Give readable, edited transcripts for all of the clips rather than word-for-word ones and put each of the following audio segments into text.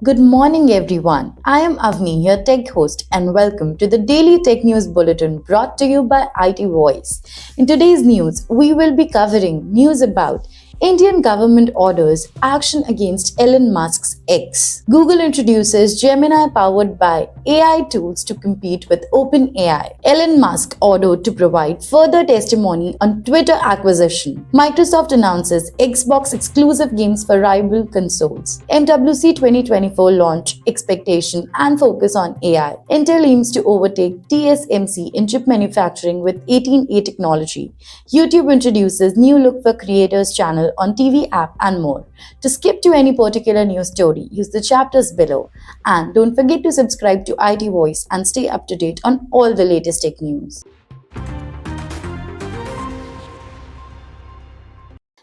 Good morning, everyone. I am Avni, your tech host, and welcome to the Daily Tech News Bulletin brought to you by IT Voice. In today's news, we will be covering news about Indian government orders action against Elon Musk's X. Google introduces Gemini-Powered by AI tools to compete with OpenAI. Elon Musk ordered to provide further testimony on Twitter acquisition. Microsoft announces Xbox exclusive games for rival consoles. MWC 2024 launch expectation and focus on AI. Intel aims to overtake TSMC in chip manufacturing with 18A technology. YouTube introduces new look for creators channel on TV app and more. To skip to any particular news story, use the chapters below. And don't forget to subscribe to IT Voice and stay up to date on all the latest tech news.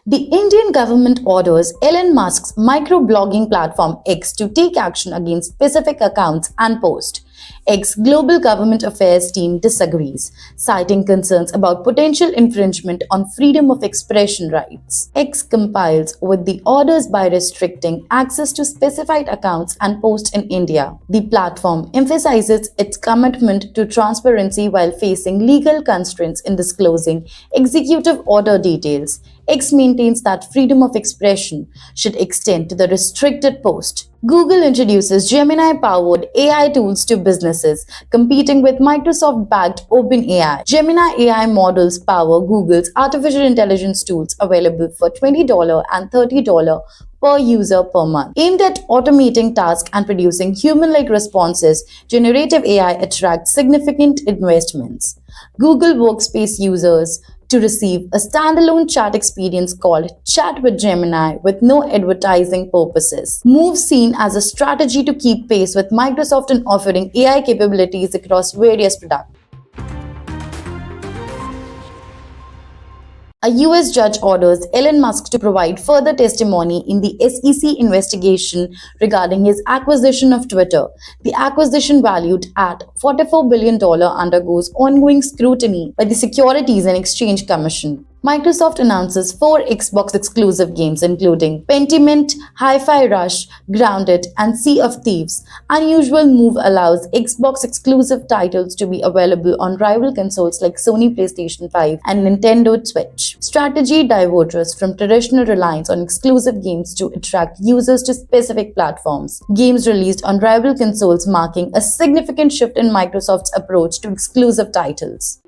The Indian government orders Elon Musk's microblogging platform X to take action against specific accounts and posts. X Global Government Affairs team disagrees, citing concerns about potential infringement on freedom of expression rights. X complies with the orders by restricting access to specified accounts and posts in India. The platform emphasizes its commitment to transparency while facing legal constraints in disclosing executive order details. X maintains that freedom of expression should extend to the restricted post. Google introduces Gemini-powered AI tools to businesses, competing with Microsoft-backed OpenAI. Gemini AI models power Google's artificial intelligence tools available for $20 and $30 per user per month. Aimed at automating tasks and producing human-like responses, generative AI attracts significant investments. Google Workspace users to receive a standalone chat experience called Chat with Gemini with no advertising purposes. Move seen as a strategy to keep pace with Microsoft in offering AI capabilities across various products. A US judge orders Elon Musk to provide further testimony in the SEC investigation regarding his acquisition of Twitter. The acquisition, valued at $44 billion, undergoes ongoing scrutiny by the Securities and Exchange Commission. Microsoft announces 4 Xbox exclusive games including Pentiment, Hi-Fi Rush, Grounded, and Sea of Thieves. Unusual move allows Xbox exclusive titles to be available on rival consoles like Sony PlayStation 5 and Nintendo Switch. Strategy diverges from traditional reliance on exclusive games to attract users to specific platforms. Games released on rival consoles marking a significant shift in Microsoft's approach to exclusive titles.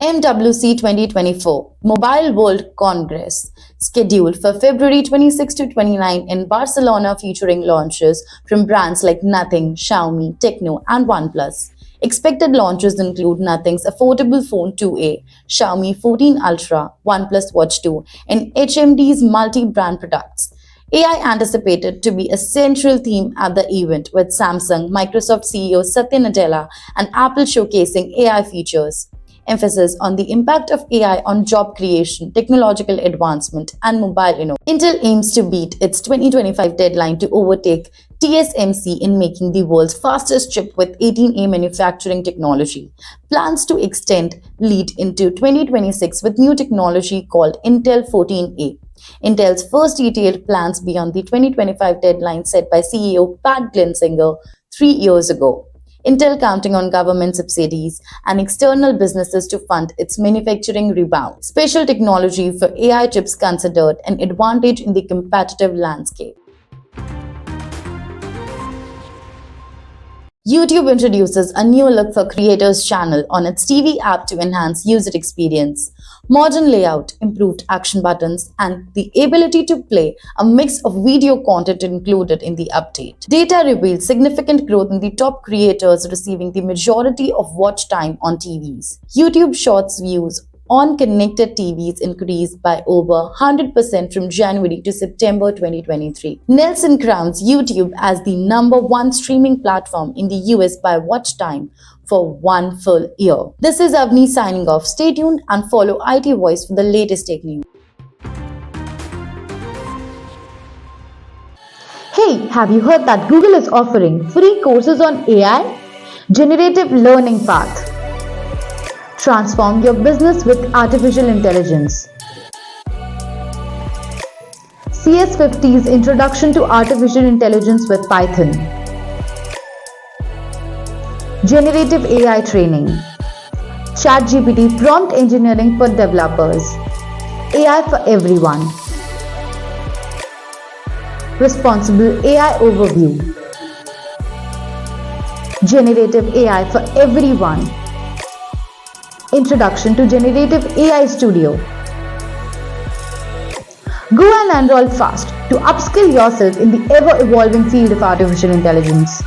MWC 2024 Mobile World Congress scheduled for February 26 to 29 in Barcelona, featuring launches from brands like Nothing, Xiaomi, Tecno, and OnePlus. Expected launches include Nothing's affordable phone 2A, Xiaomi 14 Ultra, OnePlus Watch 2, and HMD's multi-brand products. AI anticipated to be a central theme at the event, with Samsung, Microsoft CEO Satya Nadella, and Apple showcasing AI features. Emphasis on the impact of AI on job creation, technological advancement, and mobile innovation. Intel aims to beat its 2025 deadline to overtake TSMC in making the world's fastest chip with 18A manufacturing technology. Plans to extend lead into 2026 with new technology called Intel 14A. Intel's first detailed plans beyond the 2025 deadline set by CEO Pat Gelsinger 3 years ago. Intel counting on government subsidies and external businesses to fund its manufacturing rebound. Special technology for AI chips considered an advantage in the competitive landscape. YouTube introduces a new look for creators channel on its TV app to enhance user experience. Modern layout, improved action buttons, and the ability to play a mix of video content included in the update. Data revealed significant growth in the top creators receiving the majority of watch time on TVs. YouTube Shorts views on connected TVs increased by over 100% from January to September 2023. Nielsen crowns YouTube as the #1 streaming platform in the US by watch time for 1 full year. This is Avni signing off. Stay tuned and follow IT Voice for the latest tech news. Hey, have you heard that Google is offering free courses on AI? Generative Learning Path. Transform your business with artificial intelligence. CS50's Introduction to Artificial Intelligence with Python. Generative AI training. ChatGPT prompt engineering for developers. AI for everyone. Responsible AI overview. Generative AI for everyone. Introduction to Generative AI Studio. Go and enroll fast to upskill yourself in the ever-evolving field of artificial intelligence.